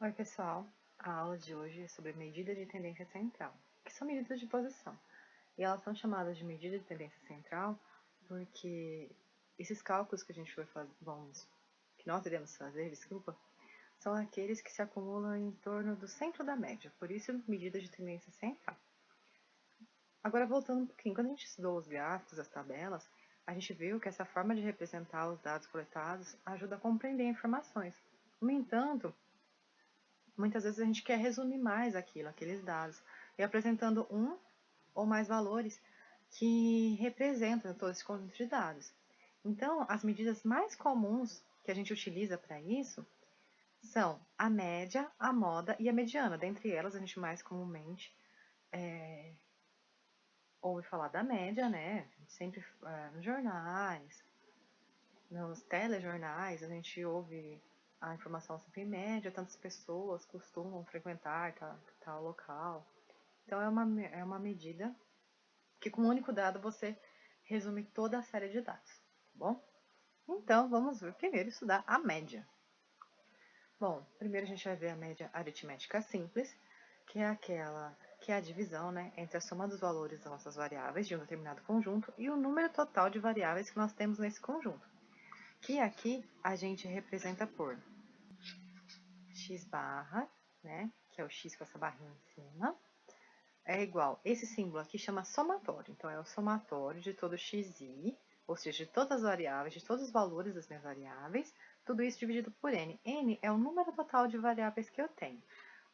Oi, pessoal. A aula de hoje é sobre medida de tendência central, que são medidas de posição. E elas são chamadas de medida de tendência central porque esses cálculos que a gente que nós iremos fazer, desculpa, são aqueles que se acumulam em torno do centro da média, por isso medida de tendência central. Agora, voltando um pouquinho, quando a gente estudou os gráficos, as tabelas, a gente viu que essa forma de representar os dados coletados ajuda a compreender informações. No entanto, muitas vezes a gente quer resumir mais aqueles dados, e apresentando um ou mais valores que representam todo esse conjunto de dados. Então, as medidas mais comuns que a gente utiliza para isso são a média, a moda e a mediana. Dentre elas, a gente mais comumente ouve falar da média, né? Sempre nos jornais, nos telejornais, a gente ouve a informação sempre em média, tantas pessoas costumam frequentar tal local. Então, é uma medida que com um único dado você resume toda a série de dados, tá bom? Então, vamos ver primeiro estudar a média. Bom, primeiro a gente vai ver a média aritmética simples, que é aquela que é a divisão, né, entre a soma dos valores das nossas variáveis de um determinado conjunto e o número total de variáveis que nós temos nesse conjunto, que aqui a gente representa por x barra, né, que é o x com essa barrinha em cima, é igual, esse símbolo aqui chama somatório, então é o somatório de todo xi, ou seja, de todas as variáveis, de todos os valores das minhas variáveis, tudo isso dividido por n. N é o número total de variáveis que eu tenho.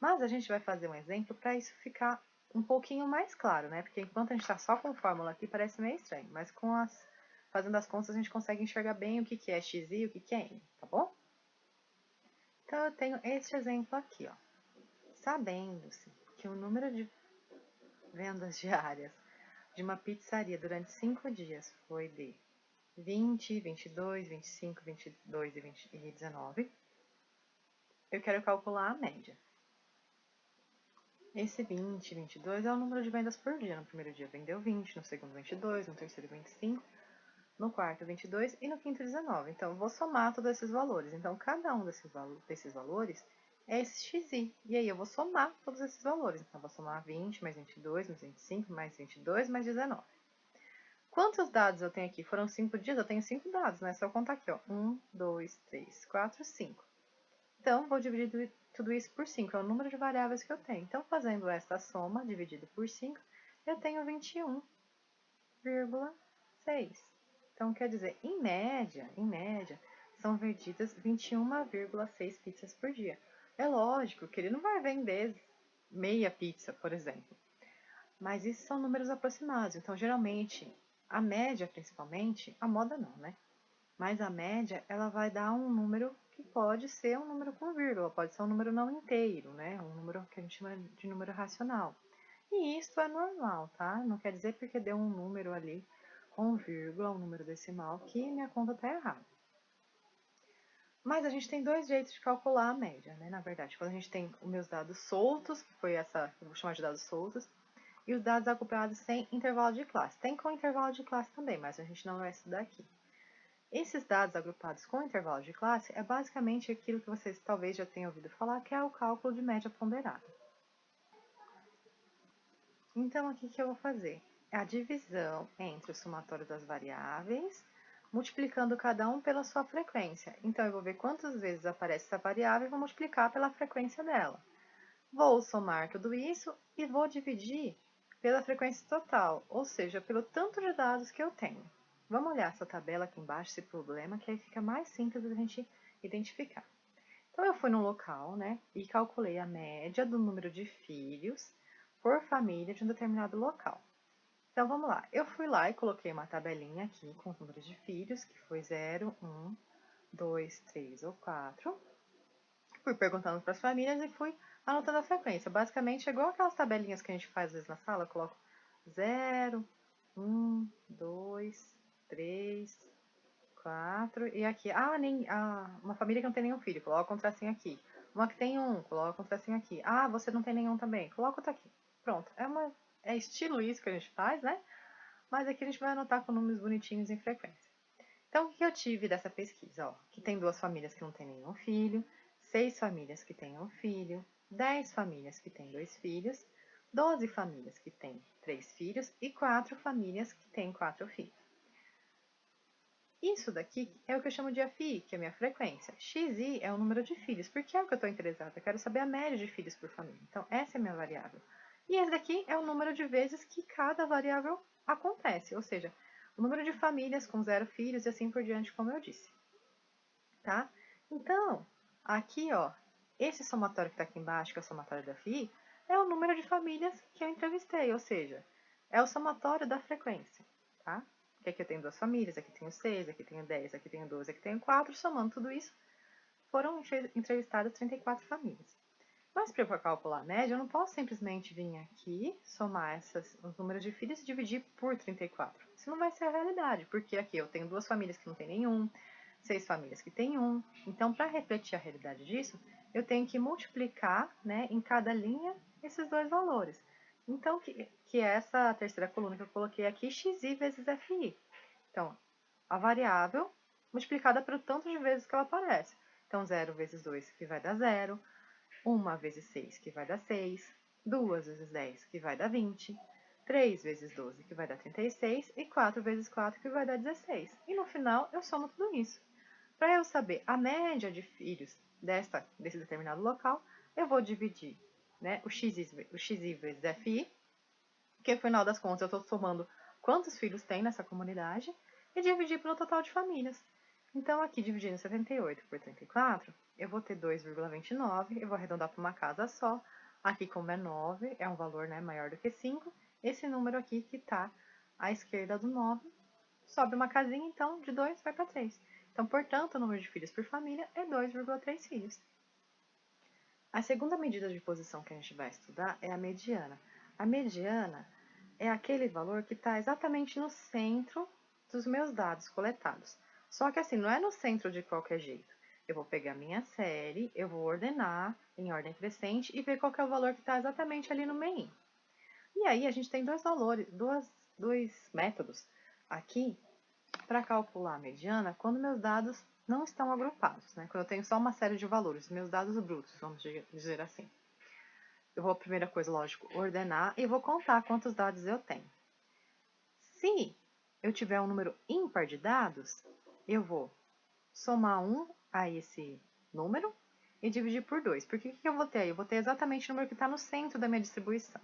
Mas a gente vai fazer um exemplo para isso ficar um pouquinho mais claro, né? Porque enquanto a gente está só com fórmula aqui, parece meio estranho, mas fazendo as contas a gente consegue enxergar bem o que é xi e o que é n, tá bom? Então eu tenho este exemplo aqui, ó. Sabendo-se que o número de vendas diárias de uma pizzaria durante 5 dias foi de 20, 22, 25, 22 e 19. Eu quero calcular a média. Esse 20, 22 é o número de vendas por dia. No primeiro dia vendeu 20, no segundo 22, no terceiro 25, no quarto 22 e no quinto 19. Então, eu vou somar todos esses valores. Então, cada um desses valores é esse xi. E aí, eu vou somar todos esses valores. Então, eu vou somar 20 mais 22 mais 25 mais 22 mais 19. Quantos dados eu tenho aqui? Foram 5 dias? Eu tenho 5 dados, né? Só contar aqui, ó. 1, 2, 3, 4, 5. Então, vou dividir tudo isso por 5, é o número de variáveis que eu tenho. Então, fazendo esta soma dividido por 5, eu tenho 21,6. Então, quer dizer, em média, são vendidas 21,6 pizzas por dia. É lógico que ele não vai vender meia pizza, por exemplo. Mas isso são números aproximados. Então, geralmente, a média, principalmente, a moda não, né? Mas a média, ela vai dar um número que pode ser um número com vírgula, pode ser um número não inteiro, né? Um número que a gente chama de número racional. E isso é normal, tá? Não quer dizer porque deu um número ali com vírgula, um número decimal, que minha conta está errada. Mas a gente tem dois jeitos de calcular a média, né? Na verdade, quando a gente tem os meus dados soltos, que foi essa, eu vou chamar de dados soltos, e os dados agrupados sem intervalo de classe. Tem com intervalo de classe também, mas a gente não vai estudar aqui. Esses dados agrupados com intervalo de classe é basicamente aquilo que vocês talvez já tenham ouvido falar, que é o cálculo de média ponderada. Então, aqui que eu vou fazer é a divisão entre o somatório das variáveis, multiplicando cada um pela sua frequência. Então, eu vou ver quantas vezes aparece essa variável e vou multiplicar pela frequência dela. Vou somar tudo isso e vou dividir pela frequência total, ou seja, pelo tanto de dados que eu tenho. Vamos olhar essa tabela aqui embaixo, esse problema, que aí fica mais simples da gente identificar. Então, eu fui no local, né, e calculei a média do número de filhos por família de um determinado local. Então, vamos lá. Eu fui lá e coloquei uma tabelinha aqui com os números de filhos, que foi 0, 1, 2, 3 ou 4. Fui perguntando para as famílias e fui anotando a frequência. Basicamente, é igual aquelas tabelinhas que a gente faz às vezes na sala. Eu coloco 0, 1, 2, 3, 4. E aqui, uma família que não tem nenhum filho, coloca um tracinho aqui. Uma que tem um, coloca um tracinho aqui. Ah, você não tem nenhum também, coloca outro aqui. Pronto, é estilo isso que a gente faz, né? Mas aqui a gente vai anotar com números bonitinhos em frequência. Então, o que eu tive dessa pesquisa? Ó, que tem duas famílias que não têm nenhum filho, 6 famílias que têm um filho, 10 famílias que têm 2 filhos, 12 famílias que têm 3 filhos e 4 famílias que têm 4 filhos. Isso daqui é o que eu chamo de FI, que é a minha frequência. XI é o número de filhos, porque é o que eu estou interessada. Eu quero saber a média de filhos por família. Então, essa é a minha variável. E esse daqui é o número de vezes que cada variável acontece, ou seja, o número de famílias com 0 filhos e assim por diante, como eu disse. Tá? Então, aqui, ó, esse somatório que está aqui embaixo, que é o somatório da FI, é o número de famílias que eu entrevistei, ou seja, é o somatório da frequência, tá? Que aqui eu tenho 2 famílias, aqui tenho 6, aqui tenho 10, aqui tenho 12, aqui tenho 4, somando tudo isso, foram entrevistadas 34 famílias. Mas para eu calcular a média, eu não posso simplesmente vir aqui, somar os números de filhos e dividir por 34. Isso não vai ser a realidade, porque aqui eu tenho 2 famílias que não tem nenhum, 6 famílias que tem um. Então, para refletir a realidade disso, eu tenho que multiplicar, né, em cada linha esses 2 valores. Então, que é essa terceira coluna que eu coloquei aqui, xi vezes fi. Então, a variável multiplicada pelo tanto de vezes que ela aparece. Então, 0 vezes 2, que vai dar 0. 1 vezes 6, que vai dar 6. 2 vezes 10, que vai dar 20. 3 vezes 12, que vai dar 36. E 4 vezes 4, que vai dar 16. E no final, eu somo tudo isso. Para eu saber a média de filhos desse determinado local, eu vou dividir, né, o xi vezes fi, que no final das contas eu estou somando quantos filhos tem nessa comunidade, e dividir pelo total de famílias. Então, aqui dividindo 78 por 34, eu vou ter 2,29, eu vou arredondar para uma casa só. Aqui, como é 9, é um valor, né, maior do que 5. Esse número aqui que está à esquerda do 9, sobe uma casinha, então de 2 vai para 3. Então, portanto, o número de filhos por família é 2,3 filhos. A segunda medida de posição que a gente vai estudar é a mediana. A mediana é aquele valor que está exatamente no centro dos meus dados coletados. Só que assim, não é no centro de qualquer jeito. Eu vou pegar minha série, eu vou ordenar em ordem crescente e ver qual é o valor que está exatamente ali no meio. E aí a gente tem dois métodos aqui para calcular a mediana quando meus dados não estão agrupados, né? Quando eu tenho só uma série de valores, meus dados brutos, vamos dizer assim. Eu vou, a primeira coisa, lógico, ordenar e vou contar quantos dados eu tenho. Se eu tiver um número ímpar de dados, eu vou somar 1 a esse número e dividir por 2. Porque o que eu vou ter aí? Eu vou ter exatamente o número que está no centro da minha distribuição.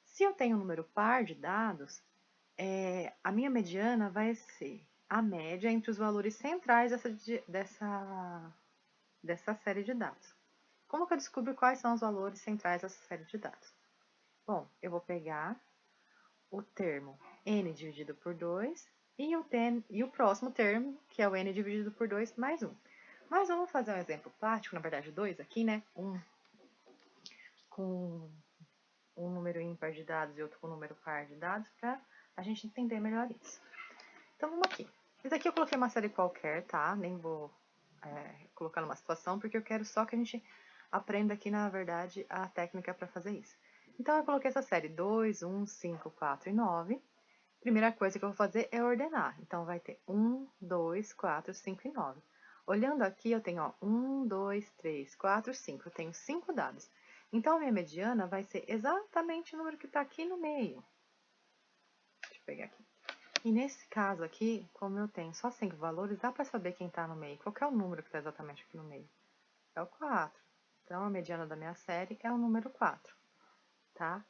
Se eu tenho um número par de dados, a minha mediana vai ser a média entre os valores centrais dessa série de dados. Como que eu descubro quais são os valores centrais dessa série de dados? Bom, eu vou pegar o termo n dividido por 2 e o próximo termo, que é o n dividido por 2 mais 1. Mas vamos fazer um exemplo prático, na verdade 2 aqui, né? Um com um número ímpar de dados e outro com um número par de dados, para a gente entender melhor isso. Então, vamos aqui. Isso aqui eu coloquei uma série qualquer, tá? Nem vou colocar numa situação, porque eu quero só que a gente aprenda aqui, na verdade, a técnica para fazer isso. Então, eu coloquei essa série 2, 1, 5, 4 e 9. Primeira coisa que eu vou fazer é ordenar. Então, vai ter 1, 2, 4, 5 e 9. Olhando aqui, eu tenho 1, 2, 3, 4, 5. Eu tenho 5 dados. Então, a minha mediana vai ser exatamente o número que está aqui no meio. Deixa eu pegar aqui. E nesse caso aqui, como eu tenho só 5 valores, dá para saber quem está no meio. Qual é o número que está exatamente aqui no meio? É o 4. Então, a mediana da minha série é o número 4, tá?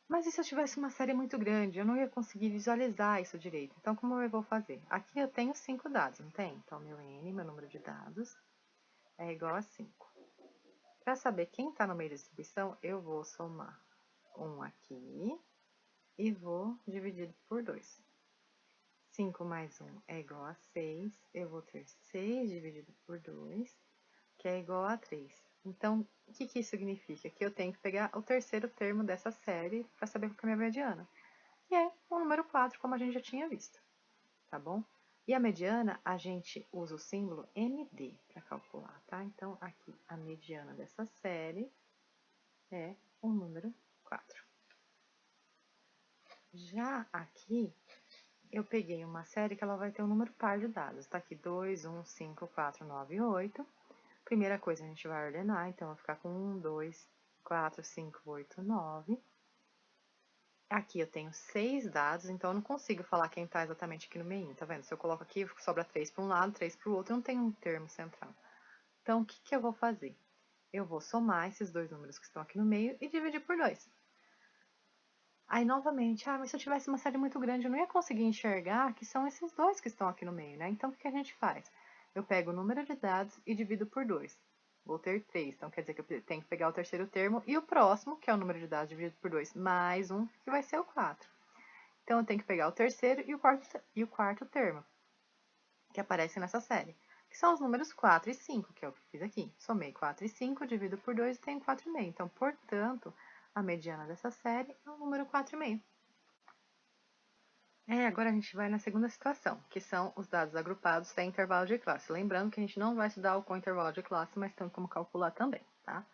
Mas e se eu tivesse uma série muito grande? Eu não ia conseguir visualizar isso direito. Então, como eu vou fazer? Aqui eu tenho 5 dados, não tem? Então, meu N, meu número de dados, é igual a 5. Para saber quem está no meio da distribuição, eu vou somar 1 aqui e vou dividir por 2. 5 mais 1 é igual a 6. Eu vou ter 6 dividido por 2, que é igual a 3. Então, o que isso significa? Que eu tenho que pegar o terceiro termo dessa série para saber qual é a minha mediana. E é o número 4, como a gente já tinha visto. Tá bom? E a mediana, a gente usa o símbolo MD para calcular, tá? Então, aqui, a mediana dessa série é o número 4. Já aqui, eu peguei uma série que ela vai ter um número par de dados. Tá aqui 2, 1, 5, 4, 9 e 8. Primeira coisa, a gente vai ordenar, então eu vou ficar com 1, 2, 4, 5, 8, 9. Aqui eu tenho 6 dados, então eu não consigo falar quem está exatamente aqui no meio, tá vendo? Se eu coloco aqui, sobra 3 para um lado, 3 para o outro, não tem um termo central. Então, o que eu vou fazer? Eu vou somar esses dois números que estão aqui no meio e dividir por 2. Aí, novamente, mas se eu tivesse uma série muito grande, eu não ia conseguir enxergar que são esses dois que estão aqui no meio, né? Então, o que a gente faz? Eu pego o número de dados e divido por 2. Vou ter 3, então quer dizer que eu tenho que pegar o terceiro termo e o próximo, que é o número de dados dividido por 2, mais 1, que vai ser o 4. Então, eu tenho que pegar o terceiro e o quarto termo, que aparece nessa série, que são os números 4 e 5, que é o que eu fiz aqui. Somei 4 e 5, divido por 2 e tenho 4,5. Então, portanto, a mediana dessa série é o número 4,5. Agora a gente vai na segunda situação, que são os dados agrupados sem intervalo de classe. Lembrando que a gente não vai estudar o com intervalo de classe, mas tem como calcular também, tá?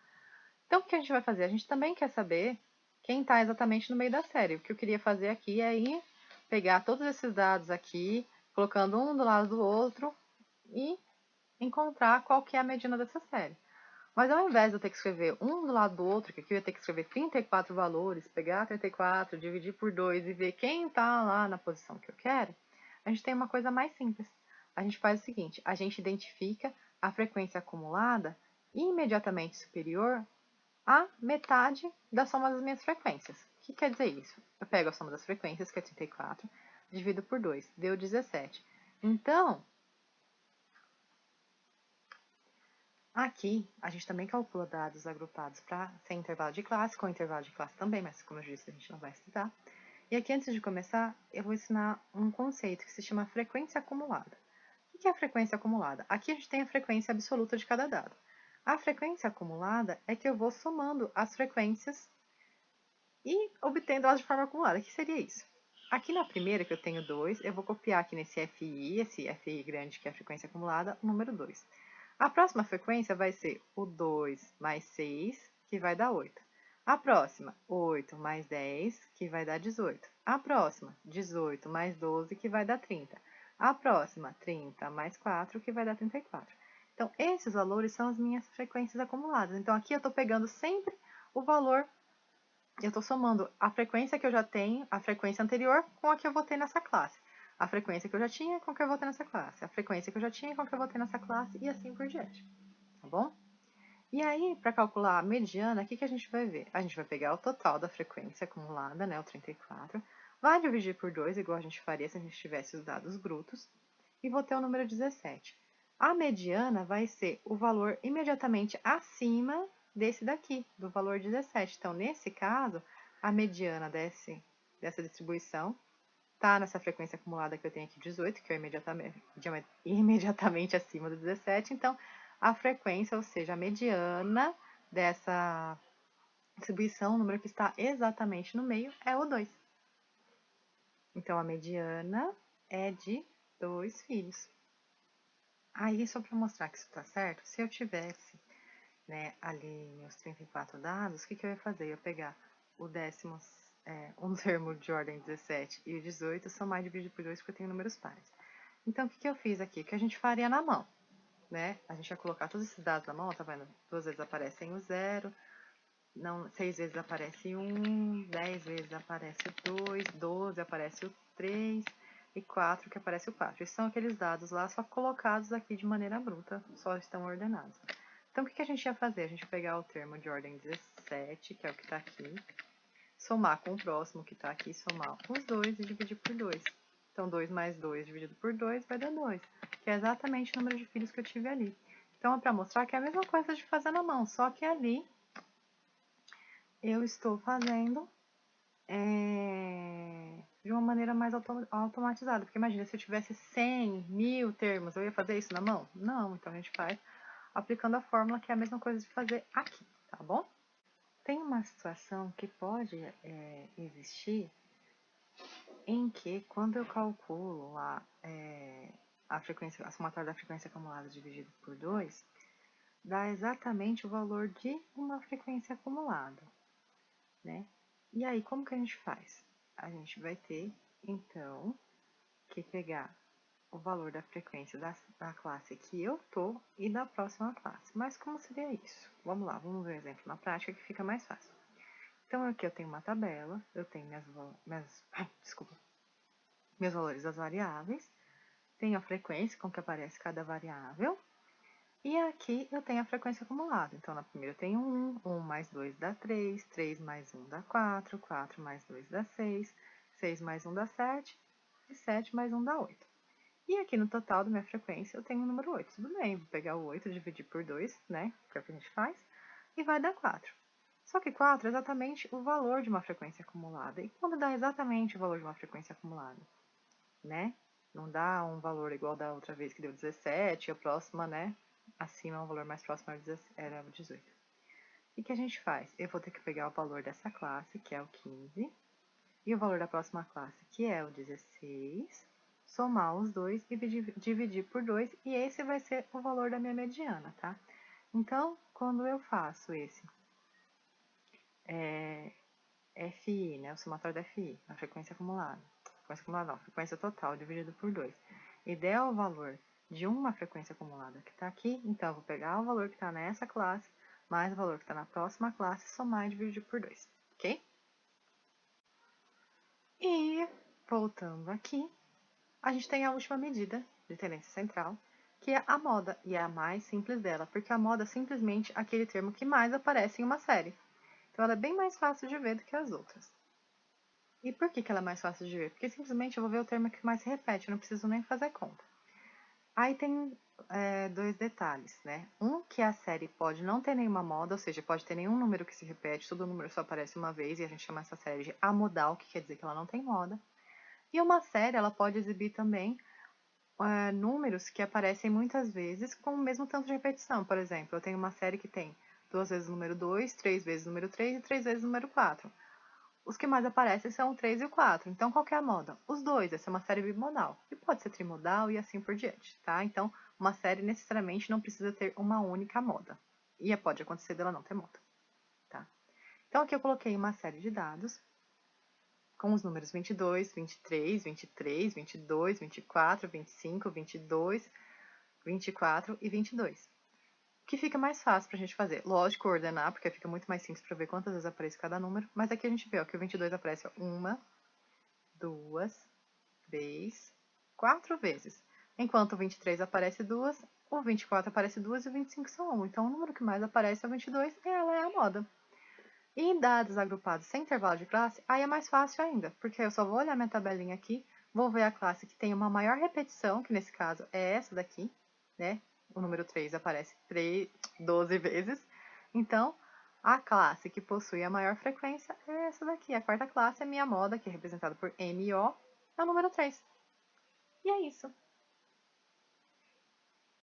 Então, o que a gente vai fazer? A gente também quer saber quem está exatamente no meio da série. O que eu queria fazer aqui é ir pegar todos esses dados aqui, colocando um do lado do outro e encontrar qual que é a mediana dessa série. Mas ao invés de eu ter que escrever um do lado do outro, que aqui eu ia ter que escrever 34 valores, pegar 34, dividir por 2 e ver quem está lá na posição que eu quero, a gente tem uma coisa mais simples. A gente faz o seguinte, a gente identifica a frequência acumulada imediatamente superior à metade da soma das minhas frequências. O que quer dizer isso? Eu pego a soma das frequências, que é 34, divido por 2, deu 17. Então, aqui, a gente também calcula dados agrupados para sem intervalo de classe, com intervalo de classe também, mas como eu disse, a gente não vai estudar. E aqui, antes de começar, eu vou ensinar um conceito que se chama frequência acumulada. O que é a frequência acumulada? Aqui a gente tem a frequência absoluta de cada dado. A frequência acumulada é que eu vou somando as frequências e obtendo elas de forma acumulada. O que seria isso? Aqui na primeira, que eu tenho 2, eu vou copiar aqui nesse FI, esse FI grande que é a frequência acumulada, o número 2. A próxima frequência vai ser o 2 mais 6, que vai dar 8. A próxima, 8 mais 10, que vai dar 18. A próxima, 18 mais 12, que vai dar 30. A próxima, 30 mais 4, que vai dar 34. Então, esses valores são as minhas frequências acumuladas. Então, aqui eu estou pegando sempre o valor, eu estou somando a frequência que eu já tenho, a frequência anterior, com a que eu vou ter nessa classe. A frequência que eu já tinha com a que eu vou ter nessa classe. A frequência que eu já tinha com a que eu vou ter nessa classe e assim por diante. Tá bom? E aí, para calcular a mediana, o que a gente vai ver? A gente vai pegar o total da frequência acumulada, né, o 34, vai dividir por 2, igual a gente faria se a gente tivesse os dados brutos, e vou ter o número 17. A mediana vai ser o valor imediatamente acima desse daqui, do valor 17. Então, nesse caso, a mediana dessa distribuição está nessa frequência acumulada que eu tenho aqui, 18, que é imediatamente acima do 17. Então, a frequência, ou seja, a mediana dessa distribuição, o número que está exatamente no meio, é o 2. Então, a mediana é de 2 filhos. Aí, só para mostrar que isso está certo, se eu tivesse, né, ali meus 34 dados, o que eu ia fazer? Eu ia pegar o um termo de ordem 17 e o 18, somar e dividir por 2, porque eu tenho números pares. Então, o que eu fiz aqui? O que a gente faria na mão, né? A gente ia colocar todos esses dados na mão, tá vendo? 2 vezes aparecem o 0, 6 vezes aparece 1, 10 vezes aparece o 2, 12 aparece o 3 e 4 que aparece o 4. Esses são aqueles dados lá, só colocados aqui de maneira bruta, só estão ordenados. Então, o que a gente ia fazer? A gente ia pegar o termo de ordem 17, que é o que está aqui, somar com o próximo que está aqui, somar os dois e dividir por 2. Então, 2 mais 2 dividido por 2 vai dar 2, que é exatamente o número de filhos que eu tive ali. Então, é para mostrar que é a mesma coisa de fazer na mão, só que ali eu estou fazendo de uma maneira mais automatizada. Porque imagina, se eu tivesse 100, 1000 termos, eu ia fazer isso na mão? Não, então a gente faz aplicando a fórmula, que é a mesma coisa de fazer aqui, tá bom? Tem uma situação que pode existir em que, quando eu calculo lá a somatória da frequência acumulada dividido por 2, dá exatamente o valor de uma frequência acumulada, né? E aí, como que a gente faz? A gente vai ter, então, que pegar o valor da frequência da classe que eu tô e da próxima classe. Mas como seria isso? Vamos lá, vamos ver um exemplo na prática que fica mais fácil. Então, aqui eu tenho uma tabela, eu tenho meus valores das variáveis, tenho a frequência com que aparece cada variável, e aqui eu tenho a frequência acumulada. Então, na primeira eu tenho 1 mais 2 dá 3, 3 mais 1 dá 4, 4 mais 2 dá 6, 6 mais 1 dá 7, e 7 mais 1 dá 8. E aqui no total da minha frequência eu tenho o número 8. Tudo bem, vou pegar o 8 e dividir por 2, né? Que é o que a gente faz, e vai dar 4. Só que 4 é exatamente o valor de uma frequência acumulada. E quando dá exatamente o valor de uma frequência acumulada? Né? Não dá um valor igual da outra vez que deu 17, e a próxima, né? Acima, o valor mais próximo era 18. O que a gente faz? Eu vou ter que pegar o valor dessa classe, que é o 15, e o valor da próxima classe, que é o 16, somar os dois e dividir por 2, e esse vai ser o valor da minha mediana, tá? Então, quando eu faço esse FI, né, o somatório da FI, a frequência acumulada, frequência total dividido por 2, e der o valor de uma frequência acumulada que está aqui, então eu vou pegar o valor que está nessa classe, mais o valor que está na próxima classe, somar e dividir por 2, ok? E, voltando aqui, a gente tem a última medida de tendência central, que é a moda, e é a mais simples dela, porque a moda é simplesmente aquele termo que mais aparece em uma série. Então, ela é bem mais fácil de ver do que as outras. E por que ela é mais fácil de ver? Porque simplesmente eu vou ver o termo que mais se repete, eu não preciso nem fazer conta. Aí tem dois detalhes, né? Um, que a série pode não ter nenhuma moda, ou seja, pode ter nenhum número que se repete, todo número só aparece uma vez, e a gente chama essa série de amodal, que quer dizer que ela não tem moda. E uma série, ela pode exibir também números que aparecem muitas vezes com o mesmo tanto de repetição. Por exemplo, eu tenho uma série que tem 2 vezes o número 2, 3 vezes o número 3 e 3 vezes o número 4. Os que mais aparecem são o 3 e o 4. Então, qual que é a moda? Os dois. Essa é uma série bimodal. E pode ser trimodal e assim por diante, tá? Então, uma série necessariamente não precisa ter uma única moda. E pode acontecer dela não ter moda, tá? Então, aqui eu coloquei uma série de dados com os números 22, 23, 23, 22, 24, 25, 22, 24 e 22. O que fica mais fácil pra gente fazer? Lógico, ordenar, porque fica muito mais simples para ver quantas vezes aparece cada número, mas aqui a gente vê ó, que o 22 aparece uma, duas, três, 4 vezes. Enquanto o 23 aparece duas, o 24 aparece duas e o 25 são um. Então, o número que mais aparece é o 22 e ela é a moda. E em dados agrupados sem intervalo de classe, aí é mais fácil ainda, porque eu só vou olhar minha tabelinha aqui, vou ver a classe que tem uma maior repetição, que nesse caso é essa daqui, né? O número 3 aparece 12 vezes. Então, a classe que possui a maior frequência é essa daqui. A quarta classe é minha moda, que é representada por MO, é o número 3. E é isso.